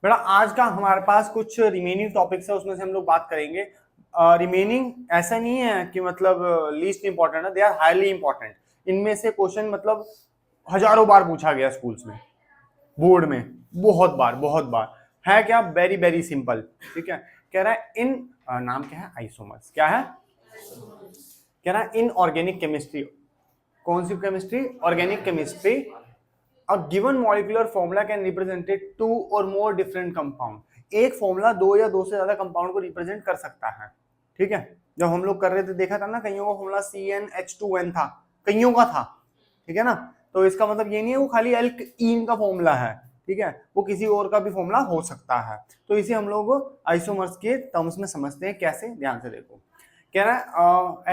बेटा आज का हमारे पास कुछ रिमेनिंग टॉपिक्स है, उसमें से हम लोग बात करेंगे। रिमेनिंग ऐसा नहीं है कि मतलब लीस्ट इंपॉर्टेंट है, दे आर हाईली इंपॉर्टेंट। इनमें से क्वेश्चन मतलब हजारों बार पूछा गया स्कूल्स में, बोर्ड में बहुत बार है। क्या वेरी वेरी सिंपल, ठीक है। कह रहा है इन नाम क्या है, आइसोमर्स। क्या है, कह रहा है इन ऑर्गेनिक केमिस्ट्री। कौन सी chemistry? Organic chemistry. A given molecular formula can represent two or more different compound. एक फॉर्मूला दो या दो से ज्यादा कंपाउंड को रिप्रेजेंट कर सकता है, ठीक है। जब हम लोग कर रहे थे देखा था ना, कईयों का फॉर्मूला CnH2n था, कईयों का था, ठीक है ना। तो इसका मतलब ये नहीं है वो खाली एल्कीन का फॉर्मूला है, ठीक है, वो किसी और का भी फॉर्मूला हो सकता है। तो इसे हम लोग आइसोमर्स के टर्म्स में समझते हैं। कैसे, ध्यान से देखो। कह रहा है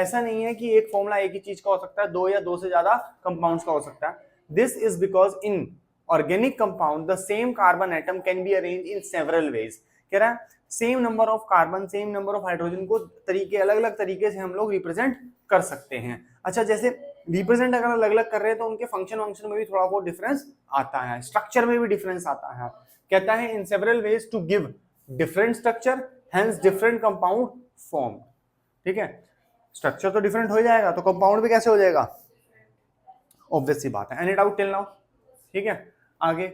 ऐसा नहीं है कि एक फॉर्मूला एक ही चीज का हो सकता है, दो या दो से ज्यादा कंपाउंड्स का हो सकता है। This is because in organic compound the same carbon atom can be arrange in several veg. कह रहा है same number of carbon, same number of hydrogen को तरीके, अलग अलग तरीके से हम लोग रिप्रेजेंट कर सकते हैं। अच्छा, जैसे रिप्रेजेंट अगर अलग अलग कर रहे हैं तो उनके फंक्शन में भी थोड़ा बहुत डिफरेंस आता है, स्ट्रक्चर में भी डिफरेंस आता है। कहता है in several ways to give different structure, hence different compound form, ठीक है। स्ट्रक्चर तो डिफरेंट हो जाएगा तो कंपाउंड भी कैसे हो जाएगा, ऑब्वियस सी बात है। एनी डाउट टिल नाउ, ठीक है। आगे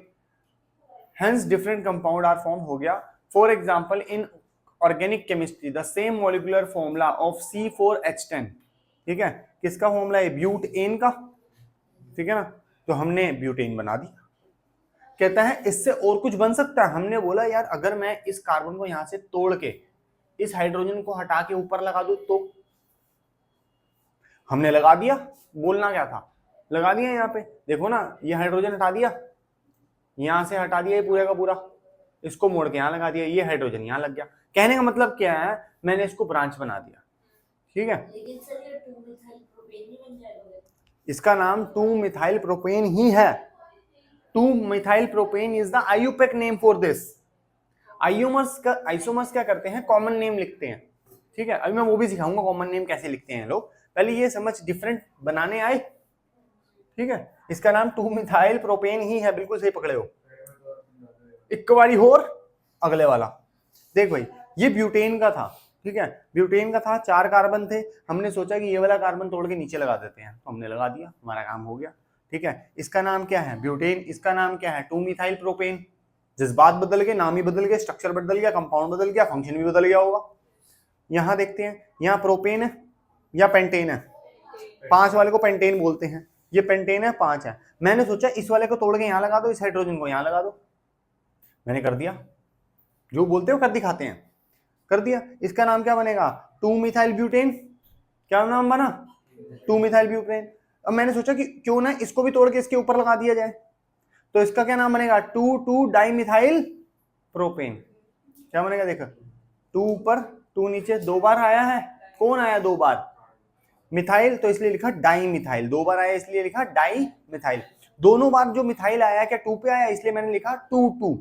hence different compound are form हो गया। For example in organic chemistry the same molecular formula of C4H10, ठीक है, किसका फॉर्मूला है, ब्यूटेन का, ठीक है ना। तो हमने ब्यूटेन बना दी। कहता है इससे और कुछ बन सकता है। हमने बोला यार अगर मैं इस कार्बन को यहां से तोड़ के इस हाइड्रोजन को हटा के ऊपर लगा दूं तो, हमने लगा दिया। बोलना क्या था, लगा दिया। यहाँ पे देखो ना, ये हाइड्रोजन हटा दिया, यहां से हटा दिया ये पूरा का पूरा, इसको मोड़ के यहां लगा दिया, ये हाइड्रोजन यहां लग गया। कहने का मतलब क्या है, मैंने इसको ब्रांच बना दिया, ठीक है। लेकिन सर ये 2 मिथाइल प्रोपेन नहीं बन जाएगा? इसका नाम 2 मिथाइल प्रोपेन ही है। 2 methyl propane is the IUPAC name for this. Isomers क्या करते हैं, कॉमन नेम लिखते हैं, ठीक है। अभी मैं वो भी सिखाऊंगा कॉमन नेम कैसे लिखते हैं लोग। पहले ये समझ डिफरेंट बनाने आए, ठीक है। इसका नाम 2 मिथाइल प्रोपेन ही है, बिल्कुल सही पकड़े हो। एक बारी और अगले वाला देख भाई, ये ब्यूटेन का था, ठीक है। ब्यूटेन का था, 4 कार्बन थे। हमने सोचा कि ये वाला कार्बन तोड़ के नीचे लगा देते हैं, तो हमने लगा दिया, हमारा काम हो गया, ठीक है। इसका नाम क्या है, ब्यूटेन। इसका नाम क्या है, 2 मिथाइल प्रोपेन। जज्बात बदल गए, नाम ही बदल गया, स्ट्रक्चर बदल गया, कंपाउंड बदल गया, फंक्शन भी बदल गया होगा। यहां देखते हैं, यहाँ प्रोपेन है या पेंटेन है। 5 वाले को पेंटेन बोलते हैं, ये पेंटेन है, 5 है। मैंने सोचा इस वाले को तोड़ के यहां लगा दो, इस हाइड्रोजन को यहां लगा दो, मैंने कर दिया। जो बोलते हो कर दिखाते हैं, कर दिया। इसका नाम क्या बनेगा, 2 मिथाइल ब्यूटेन। क्या नाम बना, 2 मिथाइल ब्यूटेन। अब मैंने सोचा कि क्यों ना इसको भी तोड़ के इसके ऊपर लगा दिया जाए, तो इसका क्या नाम बनेगा, 2,2-डाइमिथाइल प्रोपेन। क्या बनेगा, देखो 2 ऊपर 2 नीचे, 2 बार आया है। कौन आया 2 बार, मिथाइल, तो इसलिए लिखा डाई मिथाइल। 2 बार आया इसलिए लिखा डाई मिथाइल। दोनों बार जो मिथाइल आया क्या 2 पे आया, इसलिए मैंने लिखा 2,2,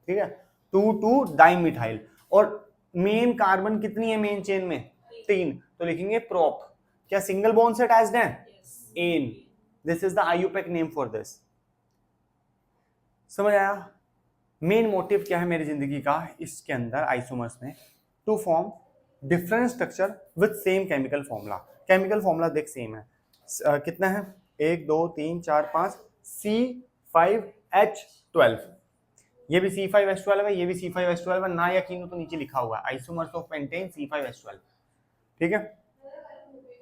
ठीक है, 2,2-डाई मिथाइल। और मेन कार्बन कितनी है मेन चेन में, 3, तो लिखेंगे प्रोप। क्या सिंगल बॉन्ड से अटैच्ड है, ane. This is the IUPAC name for this. समझ आया। मेन मोटिव क्या है मेरी जिंदगी का इसके अंदर आइसोमर्स में, to form different structure with same chemical formula. Chemical formula देख सेम है, कितना है, 1 2 3 4 5, C5H12। ये भी C5H12 है, ये भी C5H12 है, ना यकीन हो तो नीचे लिखा हुआ है आइसोमर्स ऑफ पेंटेन C5H12, ठीक है।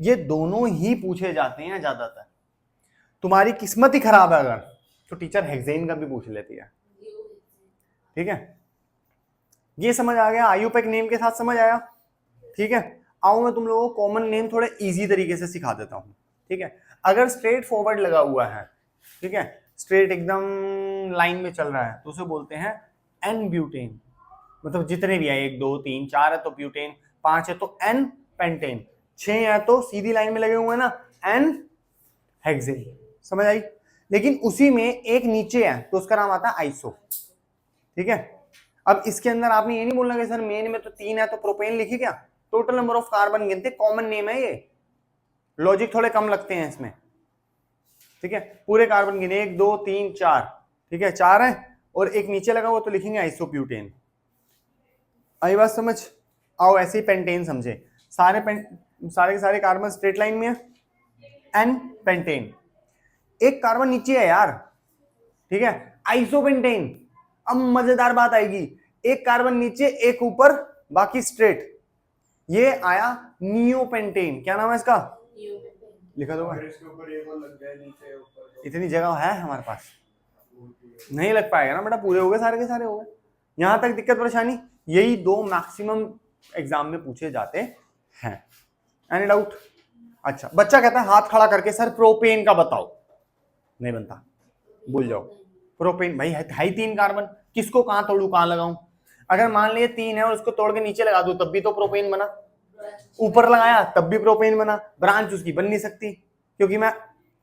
ये दोनों ही पूछे जाते हैं ज्यादातर। तुम्हारी किस्मत ही खराब है अगर, तो टीचर हेक्सेन का भी पूछ लेती है, ठीक है। ये समझ आ गया, आईयूपैक नेम के साथ समझ आया, ठीक है। आओ मैं तुम लोगों को कॉमन नेम थोड़े इजी तरीके से सिखा देता हूं, ठीक है। अगर स्ट्रेट फॉरवर्ड लगा हुआ है, ठीक है, स्ट्रेट एकदम लाइन में चल रहा है, तो उसे बोलते हैं एन ब्यूटेन। मतलब जितने भी है, 1 2 3 4 है तो ब्यूटेन, 5 है तो एन पेंटेन, 6 है तो सीधी लाइन में लगे हुए हैं ना, एन हेक्सेन। समझ आई। लेकिन उसी में एक नीचे है तो उसका नाम आता है आइसो, ठीक है। अब इसके अंदर आपने ये नहीं बोलना कि सर मेन में तो 3 है तो प्रोपेन लिखी क्या, टोटल नंबर ऑफ कार्बन गिनते, कॉमन नेम है ये, लॉजिक थोड़े कम लगते हैं इसमें, ठीक है। पूरे कार्बन गिने 1 2 3 4, ठीक है, 4 है और एक नीचे लगा हुआ तो लिखेंगे आइसोप्यूटेन। आई बात समझ? आओ ऐसे ही पेंटेन समझे। सारे के सारे कार्बन स्ट्रेट लाइन में है, एन पेंटेन। एक कार्बन नीचे है यार, ठीक है, आइसोपेंटेन। अब मजेदार बात आएगी, एक कार्बन नीचे एक ऊपर बाकी स्ट्रेट, ये आया नियोपेंटेन। क्या नाम है इसका? लिखा दो। इतनी जगह है हमारे पास, नहीं लग पाएगा ना बेटा, पूरे हो गए, सारे के सारे हो गए। यहां तक दिक्कत परेशानी? यही दो मैक्सिमम एग्जाम में पूछे जाते हैं। Any doubt? अच्छा, बच्चा कहता है हाथ खड़ा करके सर प्रोपेन का बताओ। नहीं बनता, भूल जाओ। प्रोपेन भाई है ही 3 कार्बन, किसको कहां तोड़ू कहां लगाऊं? अगर मान लिए 3 है और उसको तोड़ के नीचे लगा दूं तब भी तो प्रोपेन बना, ऊपर लगाया तब भी प्रोपेन बना। ब्रांच उसकी बन नहीं सकती, क्योंकि मैं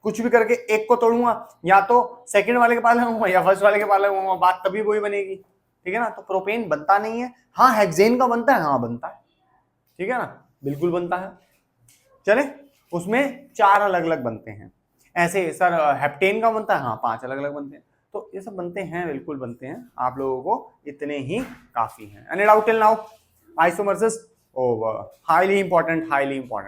कुछ भी करके एक को तोड़ूंगा, या तो सेकंड वाले के पास लगाऊंगा या फर्स्ट वाले के पास लगाऊंगा, बात तभी वही बनेगी, ठीक है ना। तो प्रोपेन बनता नहीं है। हाँ हेक्सेन का बनता है, हाँ बनता है, ठीक है ना, बिल्कुल बनता है। चले, उसमें 4 अलग अलग बनते हैं। ऐसे सर हेप्टेन का बनता है, हाँ 5 अलग अलग बनते हैं। तो ये सब बनते हैं, बिल्कुल बनते हैं, आप लोगों को इतने ही काफी हैं। Any doubt till now? Isomers, highly important, highly important.